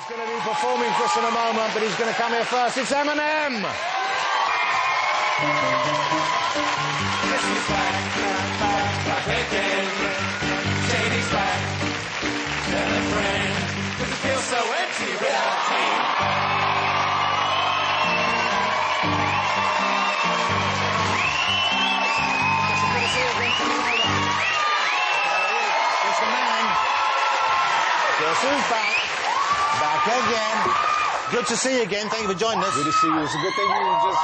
going to be performing for us in a moment, but he's going to come here first. It's Eminem! Yes, he's back again. Saying he's back. Tell a friend, 'cause it feels so empty without him. It's the man. Guess who's back? Back again. Good to see you again. Thank you for joining us. Good to see you. It's a good thing you just...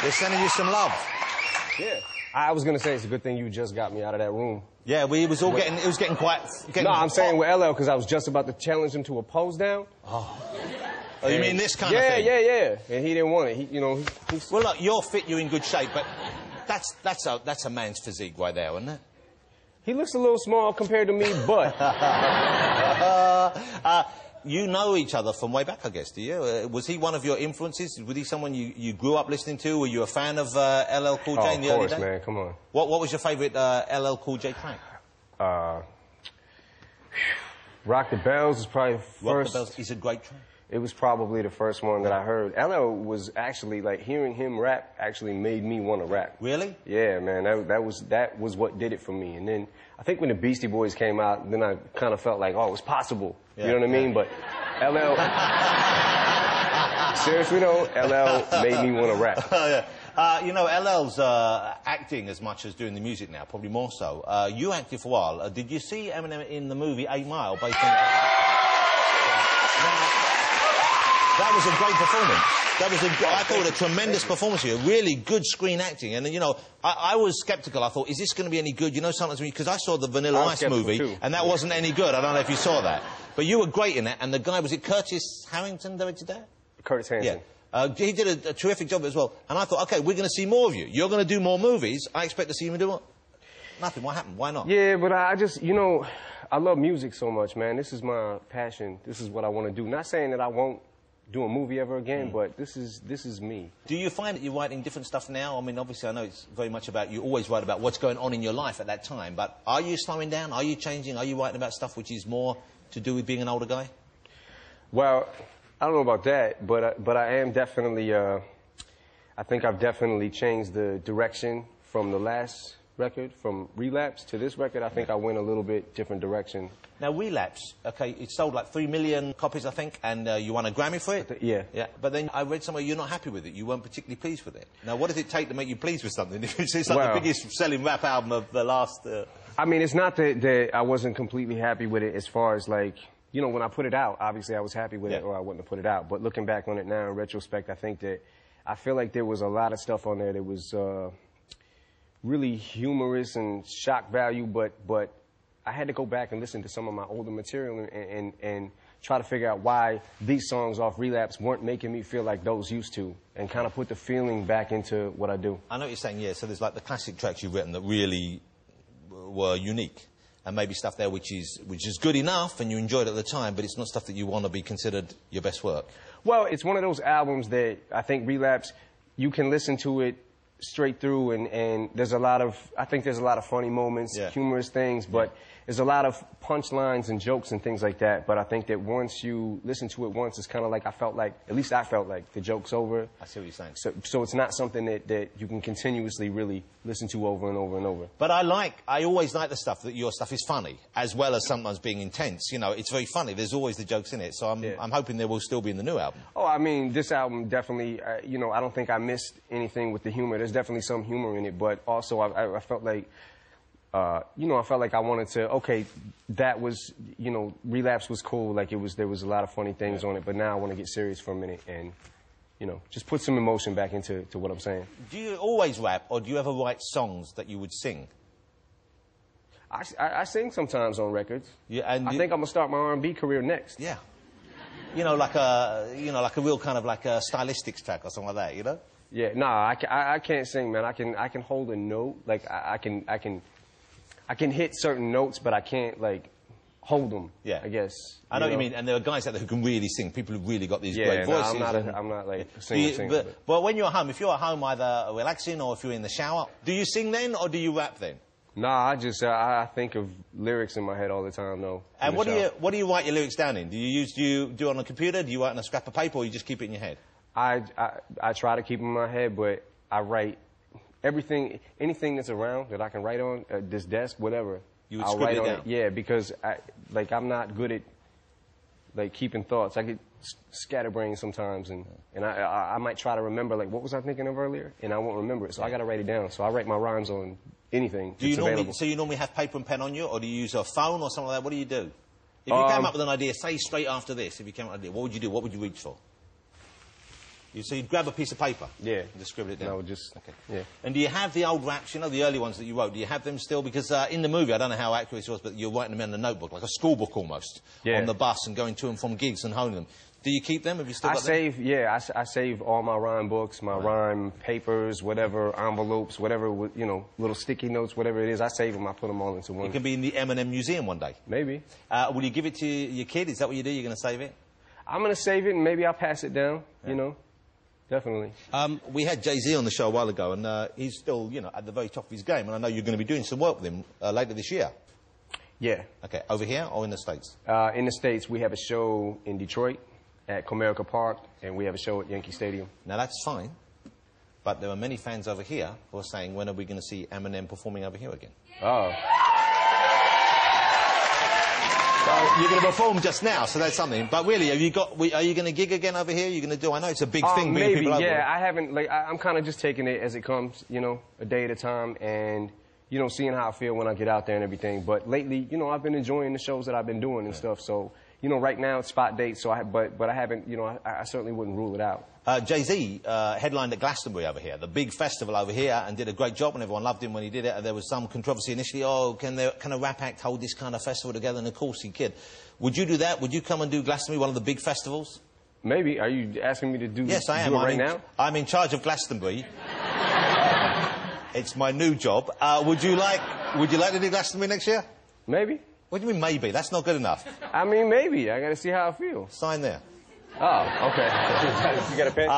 They're sending you some love. Yeah. I was going to say it's a good thing you just got me out of that room. Yeah, it was getting quite... No, I'm saying with LL because I was just about to challenge him to a pose down. Oh, you mean this kind of thing? Yeah. And he didn't want it. Well, look, you're fit, you're in good shape, but that's a man's physique right there, isn't it? He looks a little small compared to me, but... You know each other from way back, I guess, do you? Was he one of your influences? Was he someone you grew up listening to? Were you a fan of LL Cool J in the early days? Of course, man. Come on. What was your favourite LL Cool J track? Rock the Bells is probably first. Rock the Bells is a great track. It was probably the first one that I heard. LL was actually, like, hearing him rap actually made me want to rap. Really? Yeah, man. That was what did it for me. And then I think when the Beastie Boys came out, then I kind of felt like, oh, it was possible. Yeah, you know what I mean? But LL... Seriously, though, LL made me want to rap. You know, LL's acting as much as doing the music now, probably more so. You acted for a while. Did you see Eminem in the movie 8 Mile based on... That was a great performance. I thought a tremendous performance here. Really good screen acting. And, you know, I was sceptical. I thought, is this going to be any good? You know, sometimes because I saw the Vanilla Ice movie, too. And that wasn't any good. I don't know if you saw that. But you were great in that. And the guy, was it Curtis Harrington directed that? Curtis Hanson. Yeah. He did a terrific job as well. And I thought, OK, we're going to see more of you. You're going to do more movies. I expect to see you do what? Nothing. What happened? Why not? Yeah, but I just, you know, I love music so much, man. This is my passion. This is what I want to do. Not saying that I won't do a movie ever again, but this is me. Do you find that you're writing different stuff now? I mean, obviously, I know it's very much about, you always write about what's going on in your life at that time, but are you slowing down? Are you changing? Are you writing about stuff which is more to do with being an older guy? Well, I don't know about that, but I am definitely, I think I've definitely changed the direction from the last record, from Relapse to this record. I think I went a little bit different direction. Now, Relapse, OK, it sold like 3 million copies, I think, and you won a Grammy for it? Yeah. Yeah, but then I read somewhere you're not happy with it. You weren't particularly pleased with it. Now, what does it take to make you pleased with something? It's like the biggest selling rap album of the last... I mean, it's not that I wasn't completely happy with it as far as, like, you know, when I put it out, obviously I was happy with it or I wouldn't have put it out. But looking back on it now in retrospect, I think that I feel like there was a lot of stuff on there that was really humorous and shock value, but I had to go back and listen to some of my older material and try to figure out why these songs off Relapse weren't making me feel like those used to, and kind of put the feeling back into what I do. I know what you're saying, yeah, so there's like the classic tracks you've written that really were unique, and maybe stuff there which is good enough and you enjoyed it at the time, but it's not stuff that you want to be considered your best work. Well, it's one of those albums that I think Relapse, you can listen to it straight through, and there's a lot of, I think there's a lot of funny moments, humorous things, but there's a lot of punchlines and jokes and things like that. But I think that once you listen to it once, it's kind of like at least I felt like the joke's over. I see what you're saying. So it's not something that you can continuously really listen to over and over and over. But I always like the stuff that your stuff is funny, as well as sometimes being intense. You know, it's very funny. There's always the jokes in it. So I'm hoping there will still be in the new album. Oh, I mean, this album definitely, you know, I don't think I missed anything with the humor. There's definitely some humor in it, but also I felt like, you know, I felt like I wanted to, okay, that was, you know, Relapse was cool, like there was a lot of funny things on it, but now I want to get serious for a minute and, you know, just put some emotion back into what I'm saying. Do you always rap, or do you ever write songs that you would sing? I sing sometimes on records. Yeah, and I think I'm gonna start my R&B career next. Yeah. You know, like a real kind of like a stylistics track or something like that, you know? Yeah, nah, I can't sing, man. I can hold a note, like I can hit certain notes, but I can't like hold them. Yeah. I guess. I know what you mean, and there are guys out there who can really sing. People who've really got these great voices. I'm not like a singer. But when you're at home, if you're at home either relaxing or if you're in the shower, do you sing then or do you rap then? Nah, I think of lyrics in my head all the time, though. And what do you write your lyrics down in? Do you do it on a computer? Do you write on a scrap of paper, or you just keep it in your head? I try to keep it in my head, but I write anything that's around that I can write on, this desk, whatever. You would scribble it down? Yeah, because I'm not good at like keeping thoughts. I get scatterbrained sometimes, and I might try to remember like what was I thinking of earlier, and I won't remember it. So I got to write it down. So I write my rhymes on anything. So you normally have paper and pen on you, or do you use a phone or something like that? What do you do? If you came up with an idea, say straight after this, if you came up with an idea, what would you do? What would you reach for? So you'd grab a piece of paper? Yeah. And just scribble it down? No, just... Okay. Yeah. And do you have the old raps, you know, the early ones that you wrote, do you have them still? Because in the movie, I don't know how accurate it was, but you're writing them in a notebook, like a school book almost, on the bus and going to and from gigs and honing them. Do you keep them? Have you still got them? I save all my rhyme books, my rhyme papers, whatever, envelopes, whatever, you know, little sticky notes, whatever it is. I save them, I put them all into one. It can be in the Eminem Museum one day. Maybe. Will you give it to your kid? Is that what you do? You're going to save it? I'm going to save it, and maybe I'll pass it down, you know. Definitely. We had Jay-Z on the show a while ago, and he's still, you know, at the very top of his game, and I know you're going to be doing some work with him later this year. Yeah. Okay, over here or in the States? In the States, we have a show in Detroit at Comerica Park, and we have a show at Yankee Stadium. Now, that's fine, but there are many fans over here who are saying, when are we going to see Eminem performing over here again? Oh. So you're going to perform just now, so that's something. But really, are you going to gig again over here? Are you going to do? I know it's a big thing. Maybe, people over. Yeah. I haven't. Like, I'm kind of just taking it as it comes, you know, a day at a time, and you know, seeing how I feel when I get out there and everything. But lately, you know, I've been enjoying the shows that I've been doing and stuff. So, you know, right now it's spot dates. So, but I haven't. You know, I certainly wouldn't rule it out. Jay-Z headlined at Glastonbury over here, the big festival over here, and did a great job, and everyone loved him when he did it. And there was some controversy initially. Oh, can a rap act hold this kind of festival together? And of course he could. Would you do that? Would you come and do Glastonbury, one of the big festivals? Maybe. Are you asking me to do? Yes, I am. Do it right now? I'm in charge of Glastonbury. It's my new job. Would you like to do Glastonbury next year? Maybe. What do you mean maybe? That's not good enough. I mean, maybe. I got to see how I feel. Sign there. Oh, okay. You got a pen?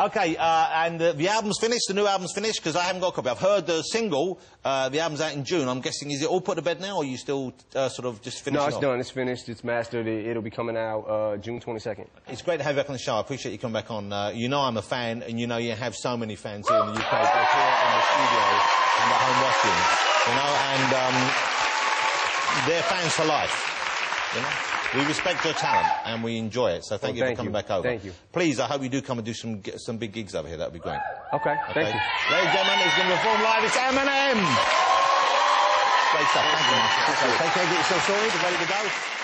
Okay, and the album's finished, the new album's finished, because I haven't got a copy. I've heard the single, the album's out in June. I'm guessing, is it all put to bed now, or are you still sort of just finishing No, it's off? done. It's finished. It's mastered. It'll be coming out June 22nd. It's great to have you back on the show. I appreciate you coming back on. You know I'm a fan, and you know you have so many fans here in the UK, both here in the studio and at home watching. You know, and they're fans for life. You know? We respect your talent and we enjoy it, so thank you for coming back over. Thank you. Please, I hope you do come and do some big gigs over here. That would be great. Okay, thank you. Ladies and gentlemen, he's going to perform live. It's Eminem! Great stuff. Thank you. Take care, get yourself sorted, ready to go.